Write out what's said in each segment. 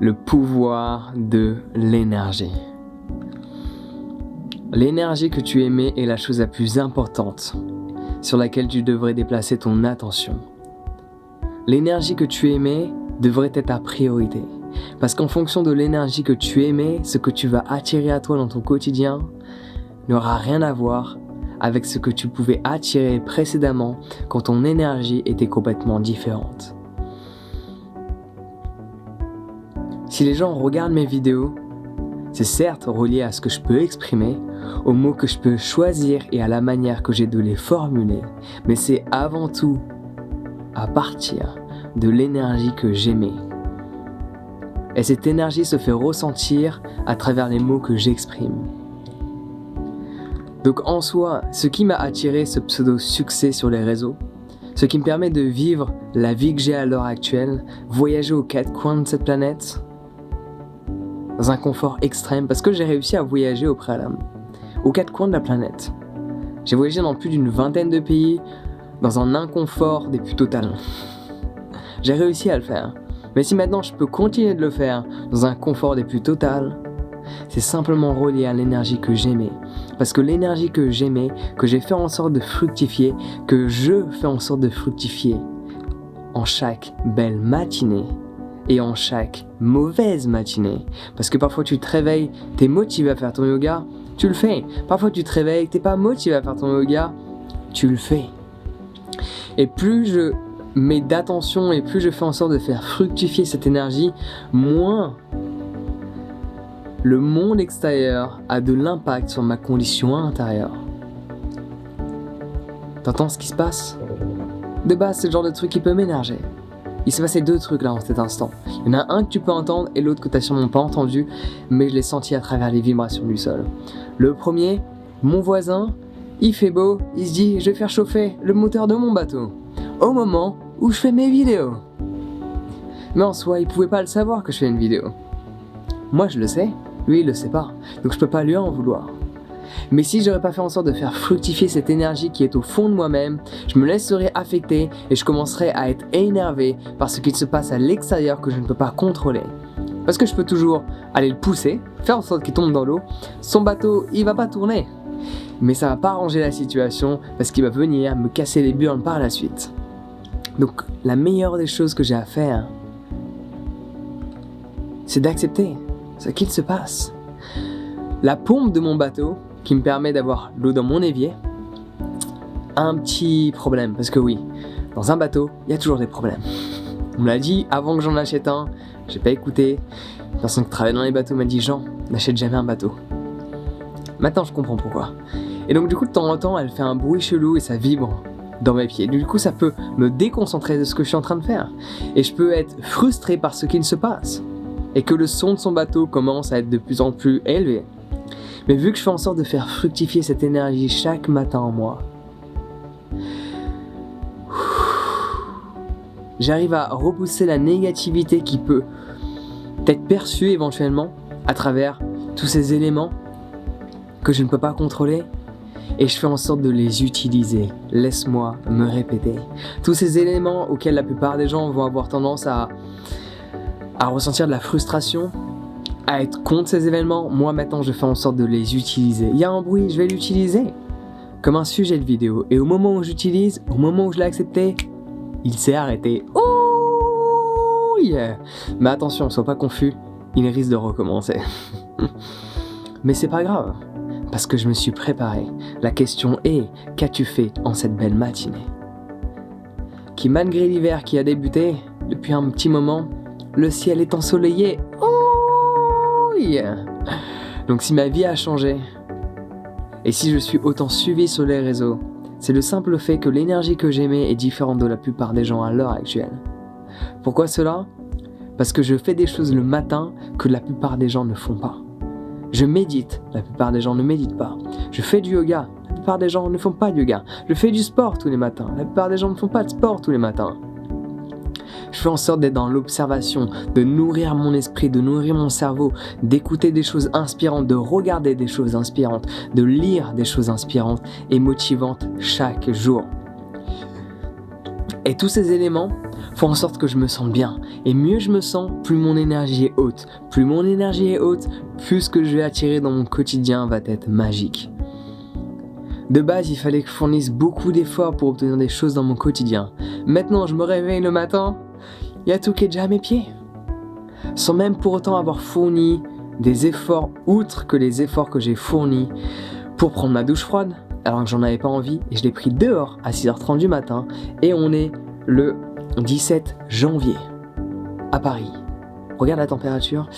le pouvoir de l'énergie. L'énergie que tu émets est la chose la plus importante sur laquelle tu devrais déplacer ton attention. L'énergie que tu émets devrait être ta priorité. Parce qu'en fonction de l'énergie que tu émets, ce que tu vas attirer à toi dans ton quotidien n'aura rien à voir avec ce que tu pouvais attirer précédemment quand ton énergie était complètement différente. Si les gens regardent mes vidéos, c'est certes relié à ce que je peux exprimer, aux mots que je peux choisir et à la manière que j'ai de les formuler, mais c'est avant tout à partir de l'énergie que j'émets. Et cette énergie se fait ressentir à travers les mots que j'exprime. Donc en soi, ce qui m'a attiré ce pseudo-succès sur les réseaux, ce qui me permet de vivre la vie que j'ai à l'heure actuelle, voyager aux quatre coins de cette planète, dans un confort extrême, parce que j'ai réussi à voyager au préalable, aux quatre coins de la planète. J'ai voyagé dans plus d'une vingtaine de pays, dans un inconfort des plus totales. J'ai réussi à le faire. Mais si maintenant je peux continuer de le faire dans un confort des plus totales, c'est simplement relié à l'énergie que j'aimais. Parce que l'énergie que j'aimais, que j'ai fait en sorte de fructifier, que je fais en sorte de fructifier en chaque belle matinée et en chaque mauvaise matinée. Parce que parfois tu te réveilles, t'es motivé à faire ton yoga, tu le fais. Parfois tu te réveilles, t'es pas motivé à faire ton yoga, tu le fais. Et plus je mets d'attention et plus je fais en sorte de faire fructifier cette énergie, moins le monde extérieur a de l'impact sur ma condition intérieure. T'entends ce qui se passe ? De base, c'est le genre de truc qui peut m'énerver. Il s'est passé deux trucs là en cet instant. Il y en a un que tu peux entendre et l'autre que t'as sûrement pas entendu, mais je l'ai senti à travers les vibrations du sol. Le premier, mon voisin, il fait beau, il se dit je vais faire chauffer le moteur de mon bateau au moment où je fais mes vidéos. Mais en soi, il pouvait pas le savoir que je fais une vidéo. Moi je le sais, lui il le sait pas, donc je peux pas lui en vouloir. Mais si j'aurais pas fait en sorte de faire fructifier cette énergie qui est au fond de moi-même, je me laisserais affecter et je commencerais à être énervé par ce qu'il se passe à l'extérieur que je ne peux pas contrôler. Parce que je peux toujours aller le pousser, faire en sorte qu'il tombe dans l'eau, son bateau il va pas tourner. Mais ça va pas arranger la situation parce qu'il va venir me casser les burnes par la suite. Donc la meilleure des choses que j'ai à faire, c'est d'accepter ce qu'il se passe. La pompe de mon bateau, qui me permet d'avoir l'eau dans mon évier, a un petit problème. Parce que oui, dans un bateau, il y a toujours des problèmes. On me l'a dit avant que j'en achète un, j'ai pas écouté. Une personne qui travaille dans les bateaux m'a dit « Jean, n'achète jamais un bateau ». Maintenant je comprends pourquoi. Et donc du coup de temps en temps elle fait un bruit chelou et ça vibre dans mes pieds. Du coup ça peut me déconcentrer de ce que je suis en train de faire. Et je peux être frustré par ce qui se passe. Et que le son de son bateau commence à être de plus en plus élevé. Mais vu que je fais en sorte de faire fructifier cette énergie chaque matin en moi, j'arrive à repousser la négativité qui peut être perçue éventuellement à travers tous ces éléments que je ne peux pas contrôler, et je fais en sorte de les utiliser. Laisse-moi me répéter. Tous ces éléments auxquels la plupart des gens vont avoir tendance à ressentir de la frustration, à être contre ces événements, moi maintenant je fais en sorte de les utiliser. Il y a un bruit, je vais l'utiliser comme un sujet de vidéo. Et au moment où j'utilise, au moment où je l'ai accepté, il s'est arrêté. Oh yeah. Mais attention, sois pas confus, il risque de recommencer. Mais c'est pas grave, parce que je me suis préparé. La question est, qu'as-tu fait en cette belle matinée ? Qui malgré l'hiver qui a débuté, depuis un petit moment, le ciel est ensoleillé. Oh yeah. Donc si ma vie a changé, et si je suis autant suivi sur les réseaux, c'est le simple fait que l'énergie que j'aimais est différente de la plupart des gens à l'heure actuelle. Pourquoi cela ? Parce que je fais des choses le matin que la plupart des gens ne font pas. Je médite, la plupart des gens ne méditent pas. Je fais du yoga, la plupart des gens ne font pas de yoga. Je fais du sport tous les matins, la plupart des gens ne font pas de sport tous les matins. Je fais en sorte d'être dans l'observation, de nourrir mon esprit, de nourrir mon cerveau, d'écouter des choses inspirantes, de regarder des choses inspirantes, de lire des choses inspirantes et motivantes chaque jour. Et tous ces éléments font en sorte que je me sente bien. Et mieux je me sens, plus mon énergie est haute. Plus mon énergie est haute, plus ce que je vais attirer dans mon quotidien va être magique. De base, il fallait que je fournisse beaucoup d'efforts pour obtenir des choses dans mon quotidien. Maintenant, je me réveille le matin, il y a tout qui est déjà à mes pieds. Sans même pour autant avoir fourni des efforts, outre que les efforts que j'ai fournis pour prendre ma douche froide, alors que j'en avais pas envie, et je l'ai pris dehors à 6h30 du matin, et on est le 17 janvier à Paris. Regarde la température,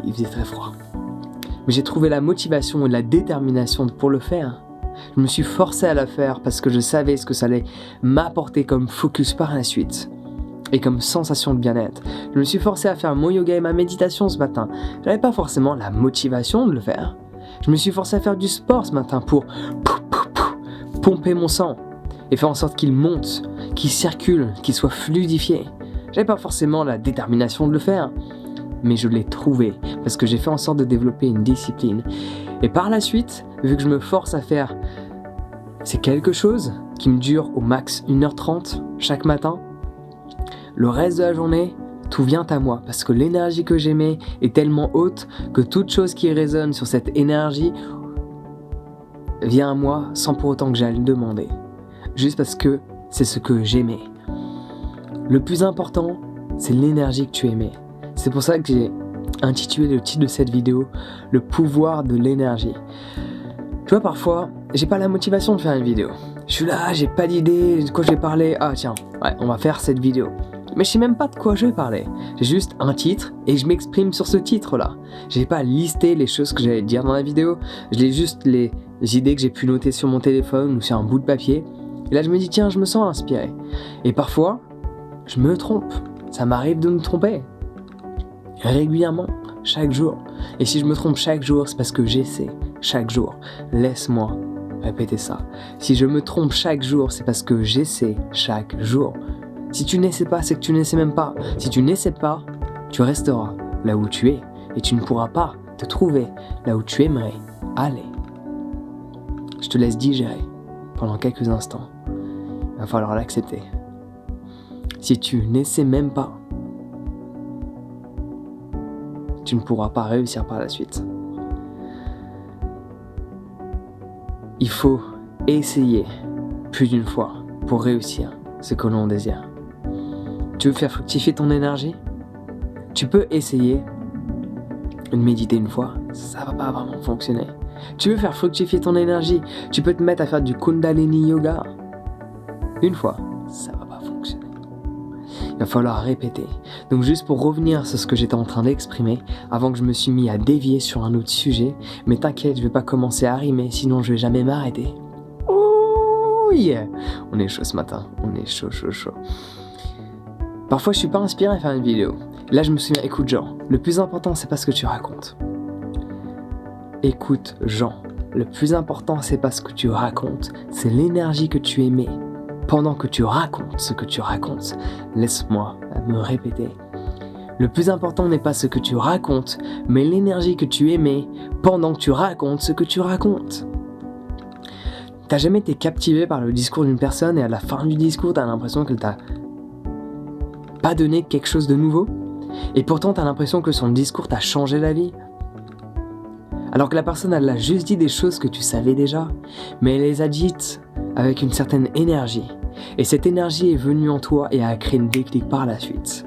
il faisait très froid. Mais j'ai trouvé la motivation et la détermination pour le faire. Je me suis forcé à la faire parce que je savais ce que ça allait m'apporter comme focus par la suite et comme sensation de bien-être. Je me suis forcé à faire mon yoga et ma méditation ce matin. J'avais pas forcément la motivation de le faire. Je me suis forcé à faire du sport ce matin pour pomper mon sang et faire en sorte qu'il monte, qu'il circule, qu'il soit fluidifié. J'avais pas forcément la détermination de le faire, mais je l'ai trouvé parce que j'ai fait en sorte de développer une discipline. Et par la suite, vu que je me force à faire ces quelque chose qui me dure au max 1h30 chaque matin, le reste de la journée, tout vient à moi parce que l'énergie que j'émets est tellement haute que toute chose qui résonne sur cette énergie vient à moi sans pour autant que j'aille le demander. Juste parce que c'est ce que j'aimais. Le plus important, c'est l'énergie que tu aimais. C'est pour ça que j'ai intitulé le titre de cette vidéo « Le pouvoir de l'énergie ». Tu vois, parfois, j'ai pas la motivation de faire une vidéo. Je suis là, j'ai pas d'idée de quoi je vais parler. Ah tiens, ouais, on va faire cette vidéo. Mais je sais même pas de quoi je vais parler. J'ai juste un titre et je m'exprime sur ce titre-là. J'ai pas listé les choses que j'allais dire dans la vidéo. Je l'ai juste les idées que j'ai pu noter sur mon téléphone ou sur un bout de papier. Et là, je me dis, tiens, je me sens inspiré. Et parfois, je me trompe. Ça m'arrive de me tromper. Régulièrement, chaque jour. Et si je me trompe chaque jour, c'est parce que j'essaie chaque jour. Laisse-moi répéter ça. Si je me trompe chaque jour, c'est parce que j'essaie chaque jour. Si tu n'essaies pas, c'est que tu n'essaies même pas. Si tu n'essaies pas, tu resteras là où tu es et tu ne pourras pas te trouver là où tu aimerais aller. Je te laisse digérer pendant quelques instants. Il va falloir l'accepter. Si tu n'essaies même pas, tu ne pourras pas réussir par la suite. Il faut essayer plus d'une fois pour réussir ce que l'on désire. Tu veux faire fructifier ton énergie? Tu peux essayer de méditer une fois, ça va pas vraiment fonctionner. Tu veux faire fructifier ton énergie? Tu peux te mettre à faire du Kundalini Yoga une fois, ça va pas fonctionner. Il va falloir répéter. Donc juste pour revenir sur ce que j'étais en train d'exprimer, avant que je me suis mis à dévier sur un autre sujet, mais t'inquiète, je vais pas commencer à rimer, sinon je vais jamais m'arrêter. Oh yeah! On est chaud ce matin, on est chaud. Parfois je suis pas inspiré à faire une vidéo. Là je me souviens, écoute Jean, le plus important c'est pas ce que tu racontes. Écoute Jean, le plus important c'est pas ce que tu racontes, c'est l'énergie que tu émets. Pendant que tu racontes ce que tu racontes, laisse-moi me répéter. Le plus important n'est pas ce que tu racontes, mais l'énergie que tu émets pendant que tu racontes ce que tu racontes. T'as jamais été captivé par le discours d'une personne et à la fin du discours, t'as l'impression qu'elle t'a pas donné quelque chose de nouveau? Et pourtant, t'as l'impression que son discours t'a changé la vie? Alors que la personne, elle a juste dit des choses que tu savais déjà, mais elle les a dites avec une certaine énergie. Et cette énergie est venue en toi et a créé une déclic par la suite.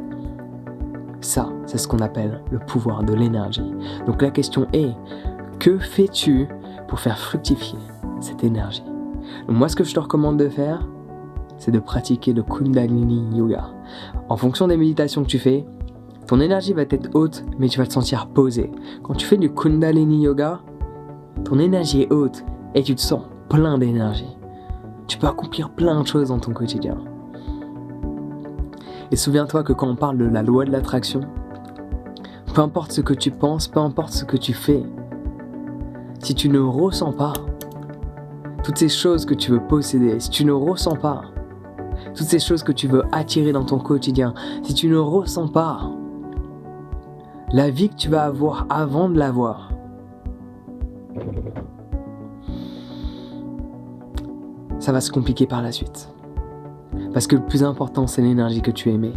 Ça, c'est ce qu'on appelle le pouvoir de l'énergie. Donc la question est, que fais-tu pour faire fructifier cette énergie? Donc moi, ce que je te recommande de faire, c'est de pratiquer le Kundalini Yoga. En fonction des méditations que tu fais, ton énergie va être haute, mais tu vas te sentir posé. Quand tu fais du Kundalini Yoga, ton énergie est haute et tu te sens plein d'énergie. Tu peux accomplir plein de choses dans ton quotidien. Et souviens-toi que quand on parle de la loi de l'attraction, peu importe ce que tu penses, peu importe ce que tu fais, si tu ne ressens pas toutes ces choses que tu veux posséder, si tu ne ressens pas toutes ces choses que tu veux attirer dans ton quotidien, si tu ne ressens pas la vie que tu vas avoir avant de l'avoir, ça va se compliquer par la suite. Parce que le plus important, c'est l'énergie que tu émets.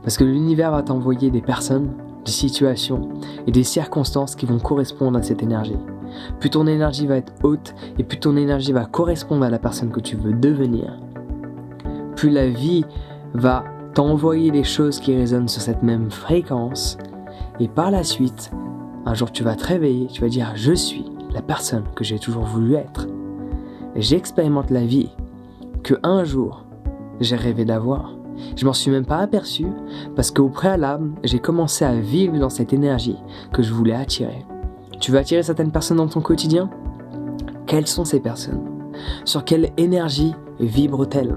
Parce que l'univers va t'envoyer des personnes, des situations et des circonstances qui vont correspondre à cette énergie. Plus ton énergie va être haute et plus ton énergie va correspondre à la personne que tu veux devenir, plus la vie va t'envoyer des choses qui résonnent sur cette même fréquence. Et par la suite, un jour tu vas te réveiller, tu vas dire « Je suis la personne que j'ai toujours voulu être. Et j'expérimente la vie que un jour j'ai rêvé d'avoir. » Je m'en suis même pas aperçu parce qu'au préalable, j'ai commencé à vivre dans cette énergie que je voulais attirer. Tu veux attirer certaines personnes dans ton quotidien ? Quelles sont ces personnes ? Sur quelle énergie vibrent-elles ?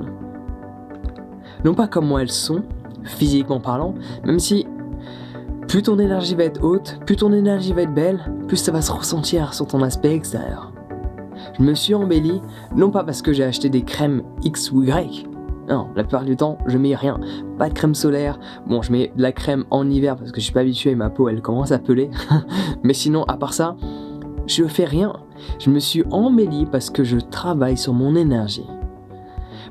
Non pas comment elles sont, physiquement parlant, même si plus ton énergie va être haute, plus ton énergie va être belle, plus ça va se ressentir sur ton aspect extérieur. Je me suis embelli, non pas parce que j'ai acheté des crèmes X ou Y. Non, la plupart du temps, je mets rien. Pas de crème solaire. Bon, je mets de la crème en hiver parce que je suis pas habitué et ma peau, elle commence à peler. Mais sinon, à part ça, je fais rien. Je me suis embelli parce que je travaille sur mon énergie.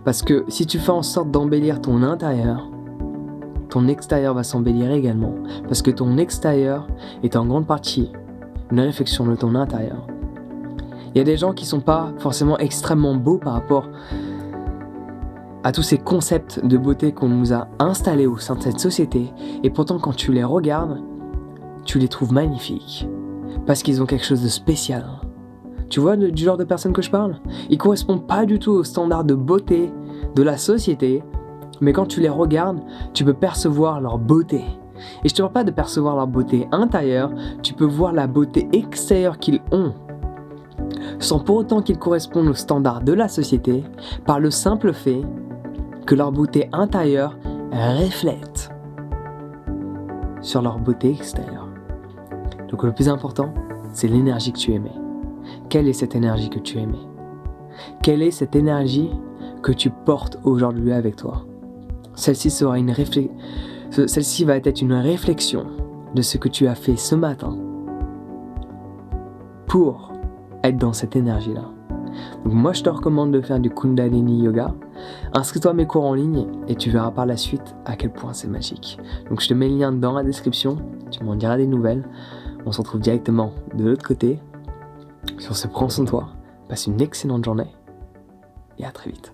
Parce que si tu fais en sorte d'embellir ton intérieur, ton extérieur va s'embellir également. Parce que ton extérieur est en grande partie une réflexion de ton intérieur. Il y a des gens qui sont pas forcément extrêmement beaux par rapport à tous ces concepts de beauté qu'on nous a installés au sein de cette société, et pourtant quand tu les regardes, tu les trouves magnifiques, parce qu'ils ont quelque chose de spécial. Tu vois du genre de personnes que je parle ? Ils correspondent pas du tout aux standards de beauté de la société, mais quand tu les regardes, tu peux percevoir leur beauté. Et je te parle pas de percevoir leur beauté intérieure, tu peux voir la beauté extérieure qu'ils ont, sans pour autant qu'ils correspondent aux standards de la société, par le simple fait que leur beauté intérieure reflète sur leur beauté extérieure. Donc le plus important, c'est l'énergie que tu émets. Quelle est cette énergie que tu émets ? Quelle est cette énergie que tu portes aujourd'hui avec toi ? Celle-ci va être une réflexion de ce que tu as fait ce matin pour être dans cette énergie-là. Donc moi je te recommande de faire du Kundalini Yoga. Inscris-toi à mes cours en ligne et tu verras par la suite à quel point c'est magique. Donc je te mets le lien dans la description, tu m'en diras des nouvelles. On se retrouve directement de l'autre côté. Sur ce, prends soin de toi, passe une excellente journée et à très vite.